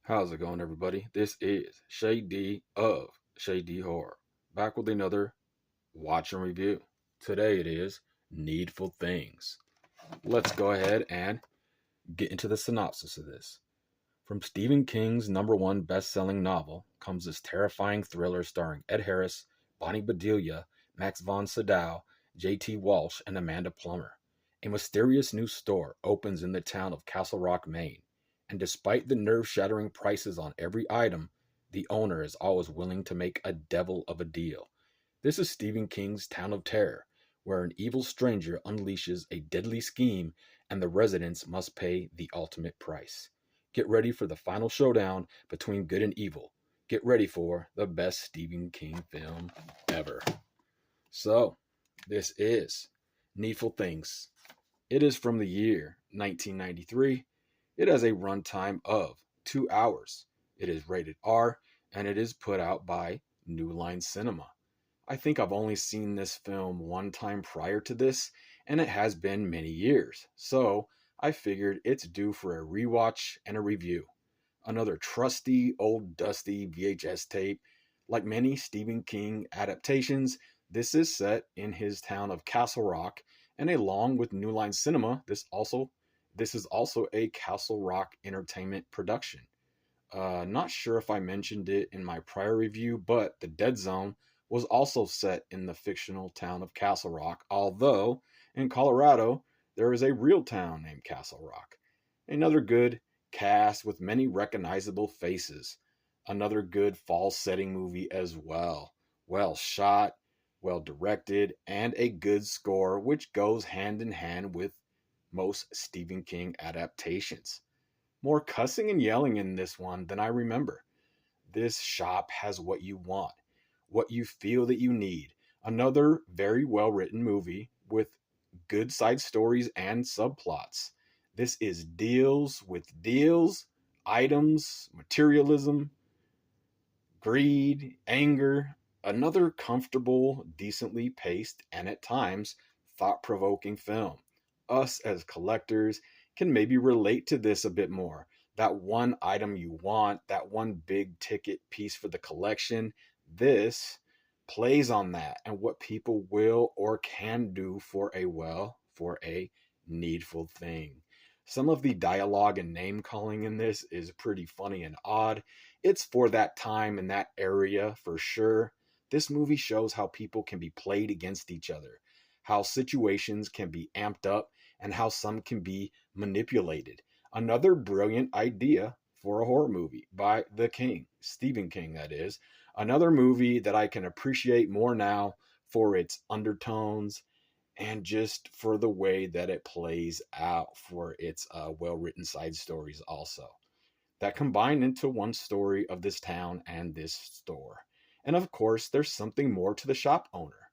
How's it going, everybody? This is Shay D of Shay D Horror, back with another watch and review. Today it is Needful Things. Let's go ahead and get into the synopsis of this. From Stephen King's number one best-selling novel comes this terrifying thriller starring Ed Harris, Bonnie Bedelia, Max von Sydow, J.T. Walsh, and Amanda Plummer. A mysterious new store opens in the town of Castle Rock, Maine, and despite the nerve-shattering prices on every item, the owner is always willing to make a devil of a deal. This is Stephen King's Town of Terror, where an evil stranger unleashes a deadly scheme and the residents must pay the ultimate price. Get ready for the final showdown between good and evil. Get ready for the best Stephen King film ever. So, this is Needful Things. It is from the year 1993. It has a runtime of 2 hours. It is rated R and it is put out by New Line Cinema. I think I've only seen this film one time prior to this, and it has been many years. So I figured it's due for a rewatch and a review. Another trusty, old, dusty VHS tape. Like many Stephen King adaptations, this is set in his town of Castle Rock, and along with New Line Cinema, this is also a Castle Rock Entertainment production. Not sure if I mentioned it in my prior review, but The Dead Zone was also set in the fictional town of Castle Rock, although in Colorado there is a real town named Castle Rock. Another good cast with many recognizable faces. Another good fall setting movie as well. Well shot, well directed, and a good score, which goes hand in hand with most Stephen King adaptations. More cussing and yelling in this one than I remember. This shop has what you want, what you feel that you need. Another very well written movie with good side stories and subplots. This is deals with deals, items, materialism, greed, anger. Another comfortable, decently paced, and at times thought provoking film. Us as collectors can maybe relate to this a bit more. That one item you want, that one big ticket piece for the collection, this plays on that and what people will or can do for a needful thing. Some of the dialogue and name calling in this is pretty funny and odd. It's for that time and that area for sure. This movie shows how people can be played against each other, how situations can be amped up, and how some can be manipulated. Another brilliant idea for a horror movie by the King, Stephen King, that is. Another movie that I can appreciate more now for its undertones and just for the way that it plays out for its well written side stories, also. That combine into one story of this town and this store. And of course, there's something more to the shop owner.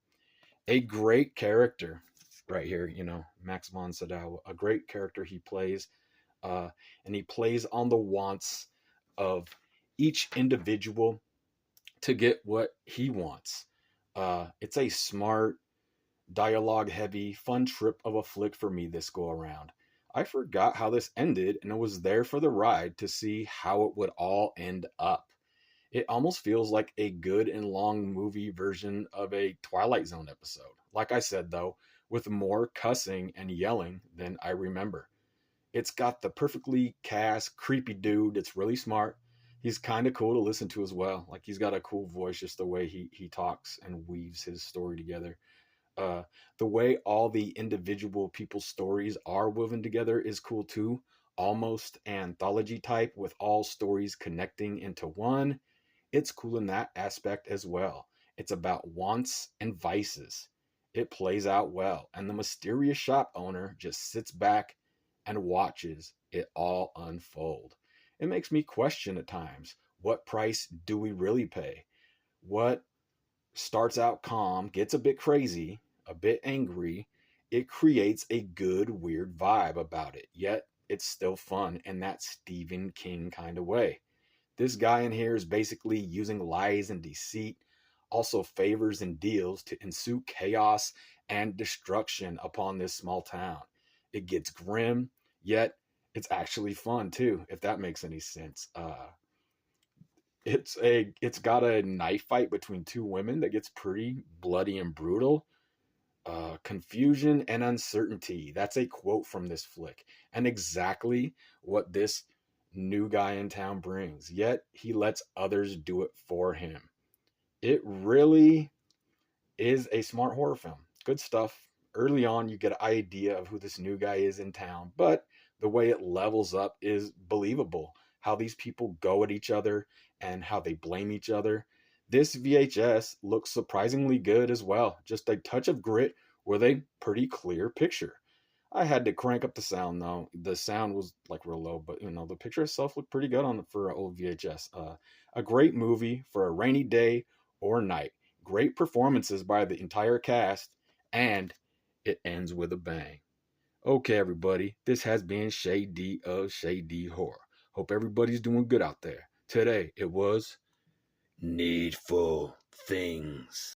A great character right here, Max von Sydow, a great character he plays. And he plays on the wants of each individual to get what he wants. It's a smart, dialogue heavy, fun trip of a flick for me this go around. I forgot how this ended and I was there for the ride to see how it would all end up. It almost feels like a good and long movie version of a Twilight Zone episode. Like I said, though, with more cussing and yelling than I remember. It's got the perfectly cast, creepy dude that's really smart. He's kind of cool to listen to as well. Like, he's got a cool voice, just the way he talks and weaves his story together. Uh, the way all the individual people's stories are woven together is cool too. Almost anthology type with all stories connecting into one. It's cool in that aspect as well. It's about wants and vices. It plays out well, and the mysterious shop owner just sits back and watches it all unfold. It makes me question at times, what price do we really pay? What starts out calm, gets a bit crazy, a bit angry. It creates a good, weird vibe about it, yet it's still fun in that Stephen King kind of way. This guy in here is basically using lies and deceit, also favors and deals to ensue chaos and destruction upon this small town. It gets grim, yet it's actually fun too, if that makes any sense. It's got a knife fight between two women that gets pretty bloody and brutal. Confusion and uncertainty. That's a quote from this flick, and exactly what this new guy in town brings. Yet he lets others do it for him. It really is a smart horror film. Good stuff. Early on, you get an idea of who this new guy is in town, but the way it levels up is believable. How these people go at each other and how they blame each other. This VHS looks surprisingly good as well. Just a touch of grit with a pretty clear picture. I had to crank up the sound though. The sound was like real low, but the picture itself looked pretty good on for an old VHS. A great movie for a rainy day or night. Great performances by the entire cast, and it ends with a bang. Okay, everybody, this has been Shady of Shady Horror. Hope everybody's doing good out there. Today it was Needful Things.